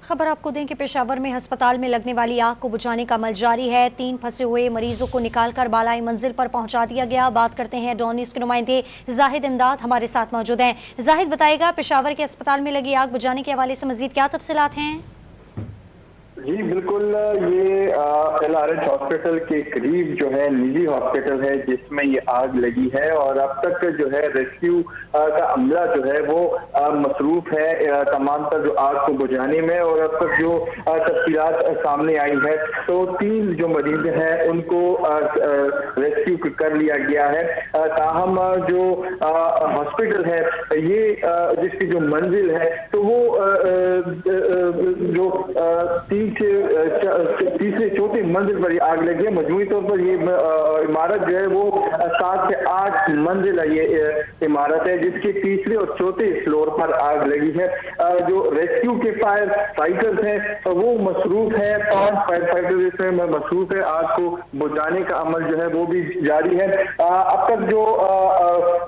खबर आपको दें कि पेशावर में अस्पताल में लगने वाली आग को बुझाने का अमल जारी है। 3 फंसे हुए मरीजों को निकालकर बालाई मंजिल पर पहुंचा दिया गया। बात करते हैं डॉन न्यूज़ के नुमाइंदे जाहिद इमदाद हमारे साथ मौजूद हैं। जाहिद, बताएगा पेशावर के अस्पताल में लगी आग बुझाने के हवाले से मजीद क्या तफसीलात हैं? जी बिल्कुल, ये LRH हॉस्पिटल के करीब जो है निजी हॉस्पिटल है जिसमें ये आग लगी है और अब तक जो है रेस्क्यू का अमला जो है वो मसरूफ है तमाम तर जो आग को बुझाने में। और अब तक जो तफसीलात सामने आई है तो 3 जो मरीज हैं उनको रेस्क्यू कर लिया गया है। ताहम जो हॉस्पिटल है ये जिसकी जो मंजिल है तो वो जो तीसरे चौथे मंजिल पर आग लगी है। मजमूई तौर पर ये इमारत जो है वो 7 से 8 मंजिल ये इमारत है जिसके तीसरे और चौथे फ्लोर पर आग लगी है। जो रेस्क्यू के फायर फाइटर्स हैं वो मसरूफ है, 5 फायर फाइटर्स इसमें मसरूफ है। आग को बुझाने का अमल जो है वो भी जारी है। अब तक जो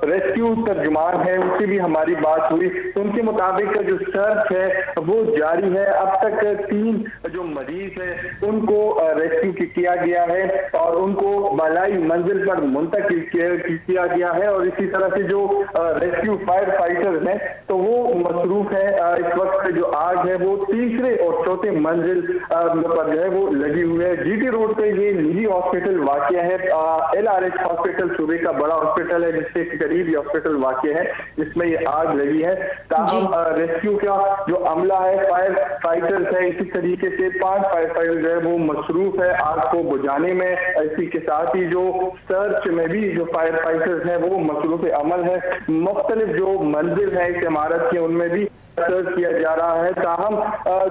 रेस्क्यू तर्जुमान है उनसे भी हमारी बात हुई तो उनके मुताबिक जो सर्च है वो जारी है। अब तक 3 जो मरीज है उनको रेस्क्यू किया गया है और उनको बालाई मंजिल पर मुंतकिल किया गया है। और इसी तरह से जो रेस्क्यू फायर फाइटर्स हैं तो वो मसरूफ है। इस वक्त जो आग है वो तीसरे और चौथे मंजिल पर जो है वो लगी हुई है। GT रोड पे ये निजी हॉस्पिटल वाक़या है। LRH हॉस्पिटल सूबे का बड़ा हॉस्पिटल है जिसके करीब ये हॉस्पिटल वाक़या है जिसमें ये आग लगी है। ताहम रेस्क्यू का जो अमला है फायर फाइटर्स है इसी तरीके से 5 फायर फाइटर जो है वो मसरूफ है आग को बुझाने में। इसी के साथ ही जो सर्च में भी जो फायर फाइटर्स हैं वो मसरूफ अमल है। मुख्तलिफ जो मंजिल है इस इमारत के उनमें भी सर्च किया जा रहा है। ताहम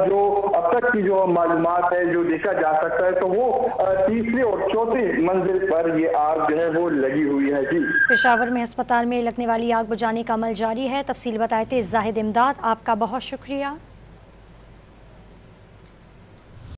जो अब तक की जो मालूमात है जो देखा जा सकता है तो वो तीसरे और चौथे मंजिल पर ये आग जो है वो लगी हुई है। जी, पेशावर में अस्पताल में लगने वाली आग बुझाने का अमल जारी है। तफसील बताए थे जाहिद इमदाद, आपका बहुत शुक्रिया।